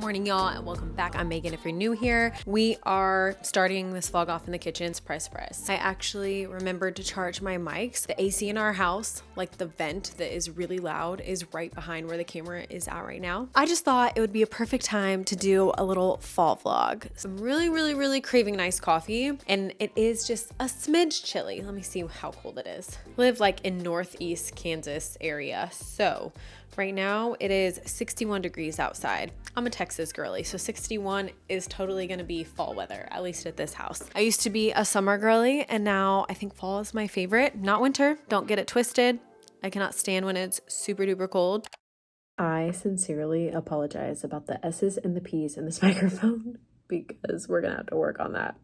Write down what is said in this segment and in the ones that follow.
Morning, y'all, and welcome back. I'm Megan. If you're new here, we are starting this vlog off in the kitchen. Surprise, surprise. I actually remembered to charge my mics. The AC in our house, like the vent that is really loud, is right behind where the camera is at right now. I just thought it would be a perfect time to do a little fall vlog. So I'm really craving nice coffee, and it is just a smidge chilly. Let me see how cold it is. I live like in Northeast Kansas area, so right now it is 61 degrees outside. I'm a Texas girly, so 61 is totally gonna be fall weather, at least at this house. I used to be a summer girly, and now I think fall is my favorite, not winter. Don't get it twisted. I cannot stand when it's super duper cold. I sincerely apologize about the S's and the P's in this microphone because we're gonna have to work on that.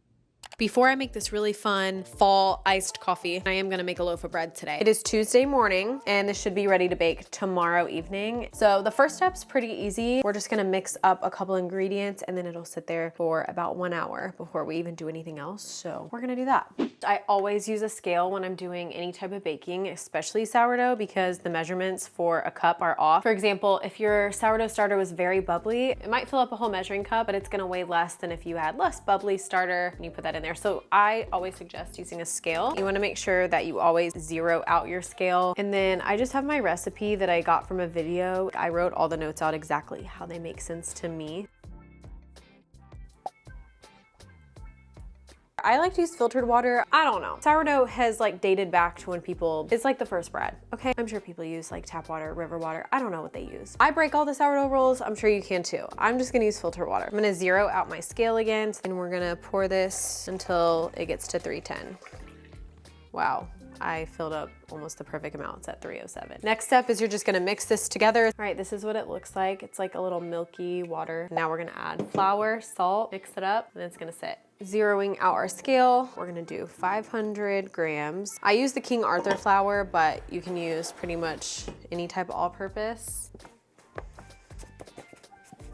Before I make this really fun fall iced coffee, I am gonna make a loaf of bread today. It is Tuesday morning, and this should be ready to bake tomorrow evening. So the first step's pretty easy. We're just gonna mix up a couple ingredients, and then it'll sit there for about 1 hour before we even do anything else. So we're gonna do that. I always use a scale when I'm doing any type of baking, especially sourdough, because the measurements for a cup are off. For example, if your sourdough starter was very bubbly, it might fill up a whole measuring cup, but it's gonna weigh less than if you had less bubbly starter and you put that in there. So I always suggest using a scale. You wanna make sure that you always zero out your scale. And then I just have my recipe that I got from a video. I wrote all the notes out exactly how they make sense to me. I like to use filtered water. I don't know. Sourdough has like dated back to when people, it's like the first bread, okay? I'm sure people use like tap water, river water. I don't know what they use. I break all the sourdough rolls. I'm sure you can too. I'm just gonna use filtered water. I'm gonna zero out my scale again, and we're gonna pour this until it gets to 310. Wow. I filled up almost the perfect amount. It's at 307. Next step is you're just gonna mix this together. All right, this is what it looks like. It's like a little milky water. Now we're gonna add flour, salt, mix it up, and it's gonna sit. Zeroing out our scale, we're gonna do 500 grams. I use the King Arthur flour, but you can use pretty much any type of all-purpose.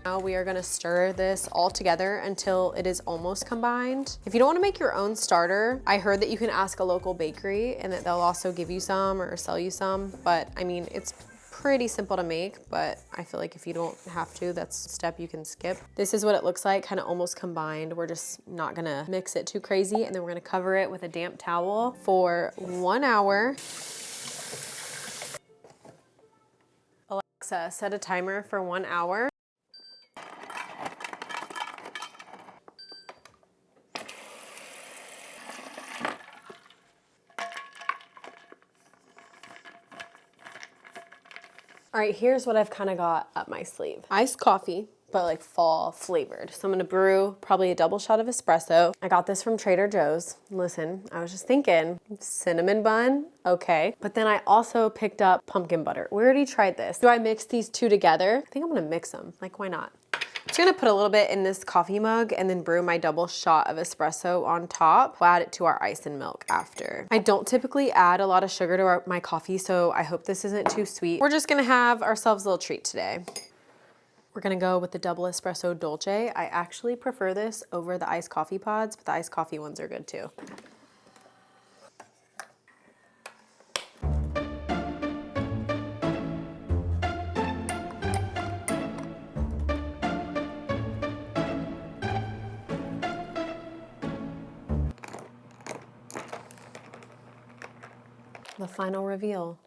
Now we are gonna stir this all together until it is almost combined. If you don't wanna make your own starter, I heard that you can ask a local bakery and that they'll also give you some or sell you some, but I mean, it's pretty simple to make, but I feel like if you don't have to, that's a step you can skip. This is what it looks like, kind of almost combined. We're just not gonna mix it too crazy, and then we're gonna cover it with a damp towel for 1 hour. Alexa, set a timer for 1 hour. All right, here's what I've kind of got up my sleeve. Iced coffee, but like fall flavored. So I'm gonna brew probably a double shot of espresso. I got this from Trader Joe's. Listen, I was just thinking, cinnamon bun, okay. But then I also picked up pumpkin butter. We already tried this. Do I mix these two together? I think I'm gonna mix them, like why not? I'm just gonna put a little bit in this coffee mug and then brew my double shot of espresso on top. We'll add it to our ice and milk after. I don't typically add a lot of sugar to my coffee, so I hope this isn't too sweet. We're just gonna have ourselves a little treat today. We're gonna go with the double espresso dolce. I actually prefer this over the iced coffee pods, but the iced coffee ones are good too. The final reveal.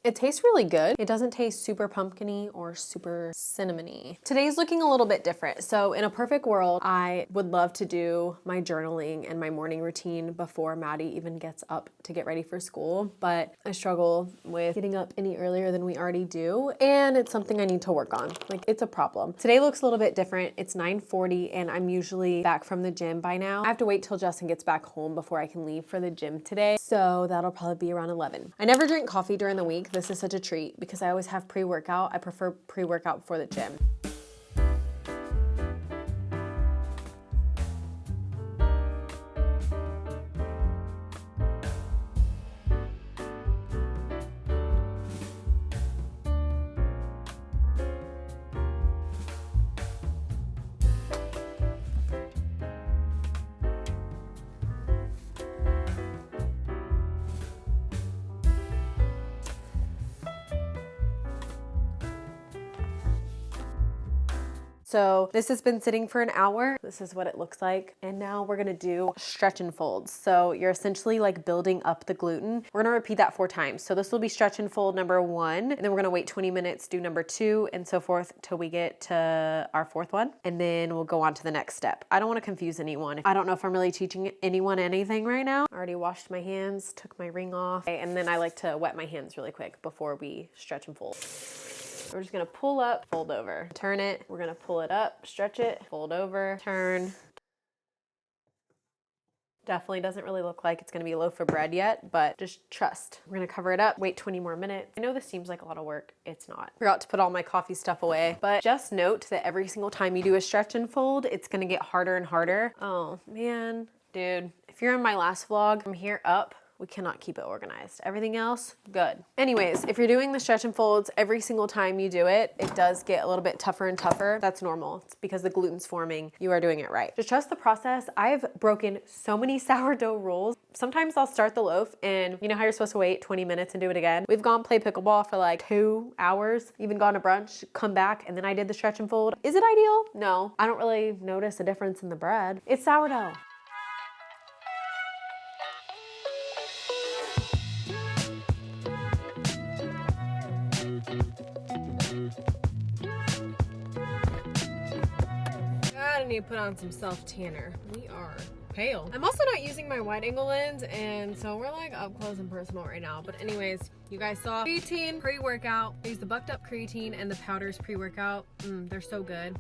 It tastes really good. It doesn't taste super pumpkin-y or super cinnamony. Today's looking a little bit different. So in a perfect world, I would love to do my journaling and my morning routine before Maddie even gets up to get ready for school. But I struggle with getting up any earlier than we already do. And it's something I need to work on. Like, it's a problem. Today looks a little bit different. It's 9:40 and I'm usually back from the gym by now. I have to wait till Justin gets back home before I can leave for the gym today. So that'll probably be around 11. I never drink coffee during the week. This is such a treat because I always have pre-workout. I prefer pre-workout before the gym. So this has been sitting for an hour. This is what it looks like. And now we're gonna do stretch and folds. So you're essentially like building up the gluten. We're gonna repeat that 4 times. So this will be stretch and fold number 1, and then we're gonna wait 20 minutes, do number 2, and so forth till we get to our 4th one. And then we'll go on to the next step. I don't wanna confuse anyone. I don't know if I'm really teaching anyone anything right now. I already washed my hands, took my ring off, and then I like to wet my hands really quick before we stretch and fold. We're just gonna pull up, fold over, turn it. We're gonna pull it up, stretch it, fold over, turn. Definitely doesn't really look like it's gonna be a loaf of bread yet, but just trust. We're gonna cover it up, wait 20 more minutes. I know this seems like a lot of work. It's not. Forgot to put all my coffee stuff away, but just note that every single time you do a stretch and fold, it's gonna get harder and harder. Oh man, dude. If you're in my last vlog, from here up, we cannot keep it organized. Everything else, good. Anyways, if you're doing the stretch and folds, every single time you do it, it does get a little bit tougher and tougher. That's normal. It's because the gluten's forming. You are doing it right. Just trust the process. I've broken so many sourdough rolls. Sometimes I'll start the loaf and you know how you're supposed to wait 20 minutes and do it again? We've gone play pickleball for like 2 hours, even gone to brunch, come back, and then I did the stretch and fold. Is it ideal? No. I don't really notice a difference in the bread. It's sourdough. I need to put on some self-tanner. We are pale. I'm also not using my wide angle lens, and so we're like up close and personal right now. But anyways, you guys saw creatine pre-workout. I use the bucked up creatine and the powders pre-workout. They're so good.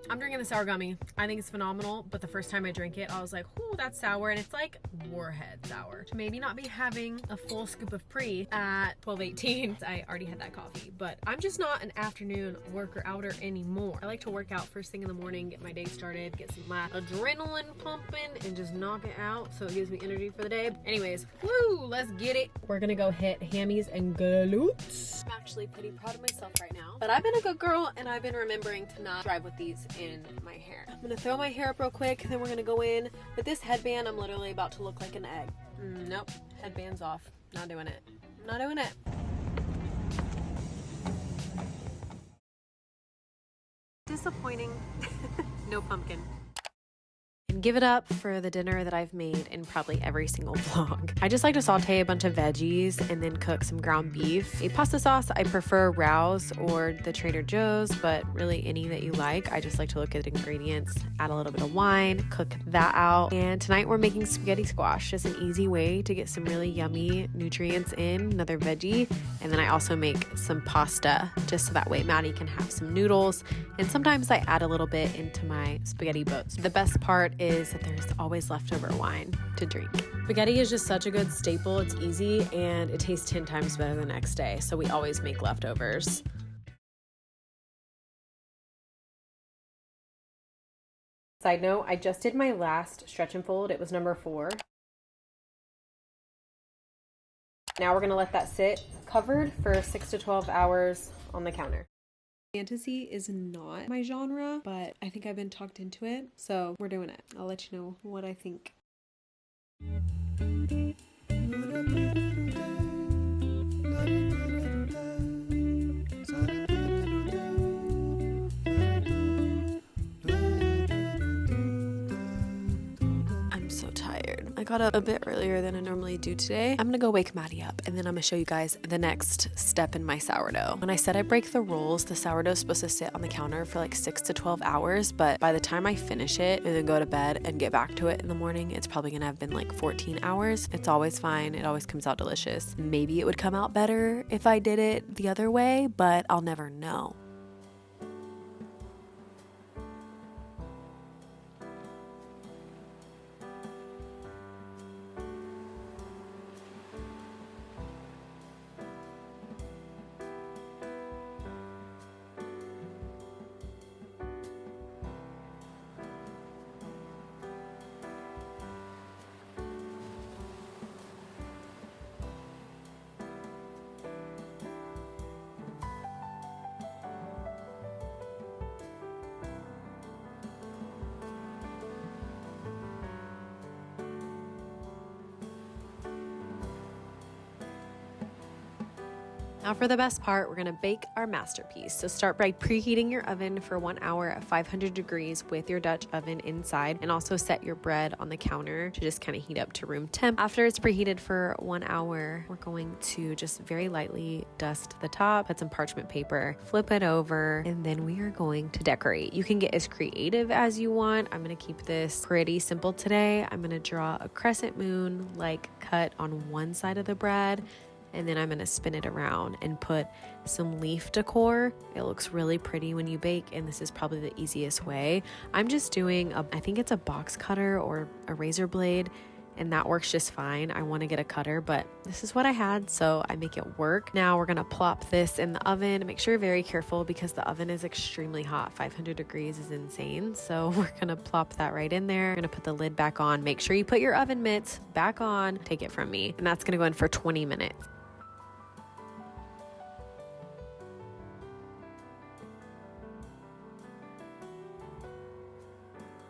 I'm drinking the sour gummy. I think it's phenomenal, but the first time I drank it, I was like, ooh, that's sour, and it's like warhead sour. To maybe not be having a full scoop of pre at 12:18. I already had that coffee, but I'm just not an afternoon worker outer anymore. I like to work out first thing in the morning, get my day started, get some adrenaline pumping, and just knock it out so it gives me energy for the day. Anyways, woo, let's get it. We're gonna go hit hammies and glutes. I'm actually pretty proud of myself right now, but I've been a good girl, and I've been remembering to not drive with these in my hair. I'm gonna throw my hair up real quick, then we're gonna go in. With this headband, I'm literally about to look like an egg. Nope, headband's off. Not doing it. Not doing it. Disappointing. No pumpkin. And give it up for the dinner that I've made in probably every single vlog. I just like to saute a bunch of veggies and then cook some ground beef. A pasta sauce, I prefer Rouse or the Trader Joe's, but really any that you like. I just like to look at the ingredients, add a little bit of wine, cook that out. And tonight we're making spaghetti squash. Just an easy way to get some really yummy nutrients in, another veggie. And then I also make some pasta just so that way Maddie can have some noodles. And sometimes I add a little bit into my spaghetti boats. The best part is that there's always leftover wine to drink. Spaghetti is just such a good staple. It's easy and it tastes 10 times better the next day. So we always make leftovers. Side note, I just did my last stretch and fold. It was number 4. Now we're gonna let that sit covered for 6 to 12 hours on the counter. Fantasy is not my genre, but I think I've been talked into it, so we're doing it. I'll let you know what I think. I'm so tired. I got up a bit earlier than I normally do today. I'm gonna go wake Maddie up and then I'm gonna show you guys the next step in my sourdough. When I said I break the rolls, the sourdough is supposed to sit on the counter for like 6 to 12 hours, but by the time I finish it and then go to bed and get back to it in the morning, it's probably gonna have been like 14 hours. It's always fine. It always comes out delicious. Maybe it would come out better if I did it the other way, but I'll never know. Now for the best part, we're gonna bake our masterpiece. So start by preheating your oven for 1 hour at 500 degrees with your Dutch oven inside, and also set your bread on the counter to just kind of heat up to room temp. After it's preheated for 1 hour, we're going to just very lightly dust the top, put some parchment paper, flip it over, and then we are going to decorate. You can get as creative as you want. I'm gonna keep this pretty simple today. I'm gonna draw a crescent moon like cut on one side of the bread, and then I'm gonna spin it around and put some leaf decor. It looks really pretty when you bake, and this is probably the easiest way. I'm just doing I think it's a box cutter or a razor blade, and that works just fine. I want to get a cutter, but this is what I had, so I make it work. Now we're gonna plop this in the oven. Make sure you're very careful because the oven is extremely hot. 500 degrees is insane. So we're gonna plop that right in there. We're gonna put the lid back on. Make sure you put your oven mitts back on. Take it from me. And that's gonna go in for 20 minutes.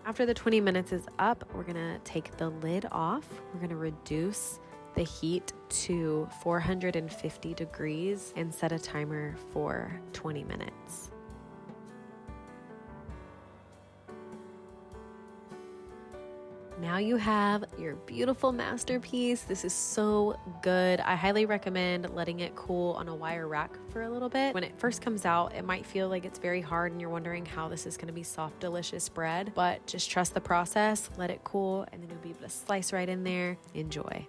After the 20 minutes is up, we're gonna take the lid off. We're gonna reduce the heat to 450 degrees and set a timer for 20 minutes. Now you have your beautiful masterpiece. This is so good. I highly recommend letting it cool on a wire rack for a little bit. When it first comes out, it might feel like it's very hard and you're wondering how this is gonna be soft, delicious bread, but just trust the process, let it cool, and then you'll be able to slice right in there. Enjoy.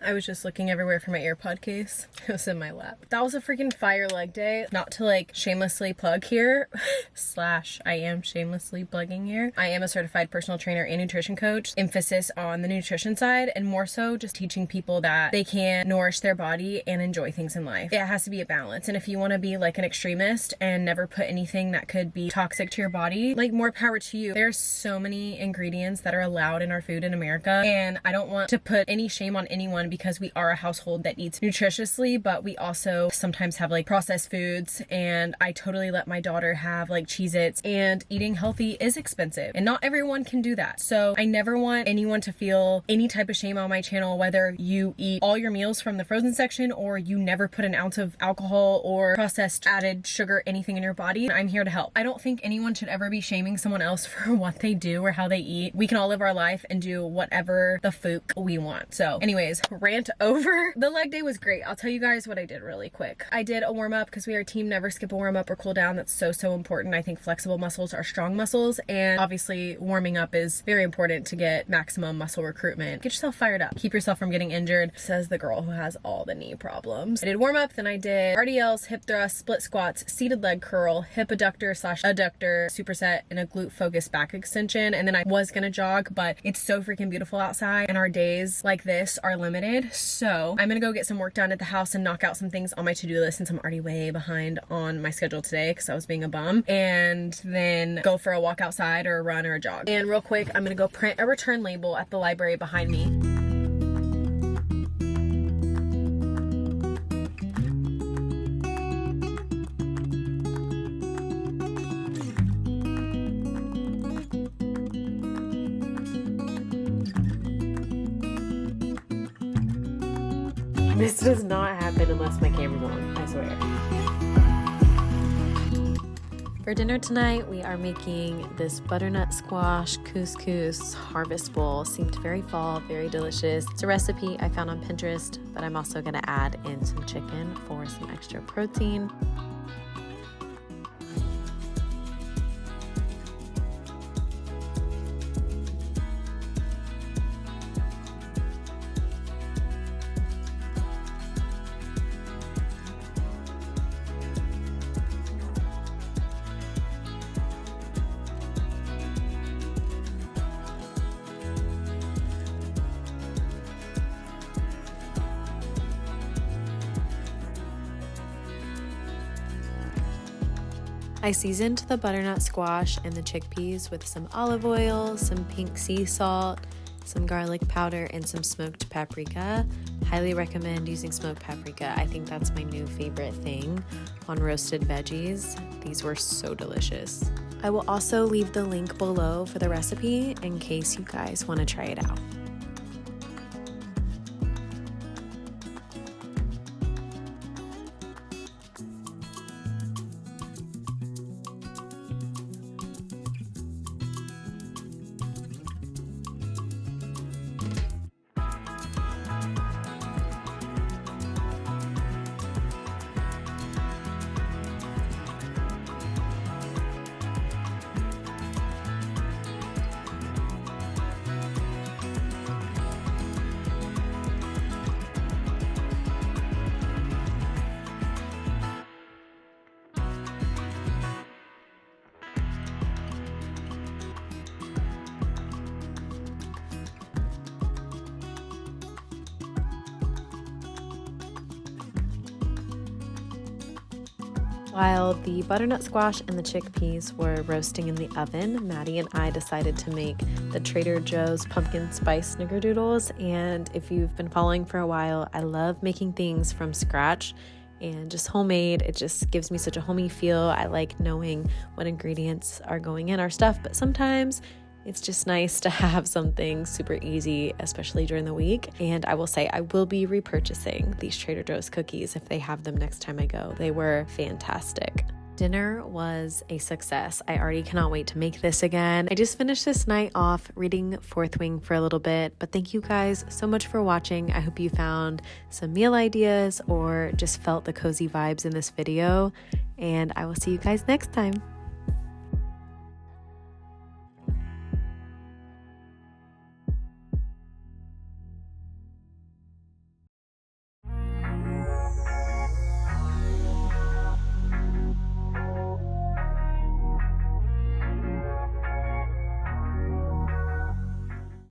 I was just looking everywhere for my AirPod case. It was in my lap. That was a freaking fire leg day. Not to like shamelessly plug here, slash I am shamelessly plugging here. I am a certified personal trainer and nutrition coach. Emphasis on the nutrition side, and more so just teaching people that they can nourish their body and enjoy things in life. It has to be a balance. And if you want to be like an extremist and never put anything that could be toxic to your body, like more power to you. There's so many ingredients that are allowed in our food in America, and I don't want to put any shame on anyone because we are a household that eats nutritiously, but we also sometimes have like processed foods, and I totally let my daughter have like Cheez-Its, and eating healthy is expensive and not everyone can do that. So I never want anyone to feel any type of shame on my channel, whether you eat all your meals from the frozen section or you never put an ounce of alcohol or processed added sugar, anything in your body. I'm here to help. I don't think anyone should ever be shaming someone else for what they do or how they eat. We can all live our life and do whatever the fuck we want. So anyways, rant over. The leg day was great. I'll tell you guys what I did really quick. I did a warm up because we are team never skip a warm up or cool down. That's so important. I think flexible muscles are strong muscles, and obviously warming up is very important to get maximum muscle recruitment. Get yourself fired up. Keep yourself from getting injured, says the girl who has all the knee problems. I did warm up, then I did RDLs, hip thrust, split squats, seated leg curl, hip adductor / adductor, superset, and a glute focused back extension. And then I was gonna jog, but it's so freaking beautiful outside and our days like this are limited. So I'm gonna go get some work done at the house and knock out some things on my to-do list since I'm already way behind on my schedule today because I was being a bum, and then go for a walk outside or a run or a jog. And real quick, I'm gonna go print a return label at the library behind me. This does not happen unless my camera's on, I swear. For dinner tonight, we are making this butternut squash couscous harvest bowl. Seemed very fall, very delicious. It's a recipe I found on Pinterest, but I'm also gonna add in some chicken for some extra protein. I seasoned the butternut squash and the chickpeas with some olive oil, some pink sea salt, some garlic powder, and some smoked paprika. Highly recommend using smoked paprika. I think that's my new favorite thing on roasted veggies. These were so delicious. I will also leave the link below for the recipe in case you guys want to try it out. While the butternut squash and the chickpeas were roasting in the oven, Maddie and I decided to make the Trader Joe's pumpkin spice snickerdoodles. And if you've been following for a while, I love making things from scratch and just homemade. It just gives me such a homey feel. I like knowing what ingredients are going in our stuff, but sometimes it's just nice to have something super easy, especially during the week. And I will say I will be repurchasing these Trader Joe's cookies if they have them next time I go. They were fantastic. Dinner was a success. I already cannot wait to make this again. I just finished this night off reading Fourth Wing for a little bit, but thank you guys so much for watching. I hope you found some meal ideas or just felt the cozy vibes in this video, and I will see you guys next time.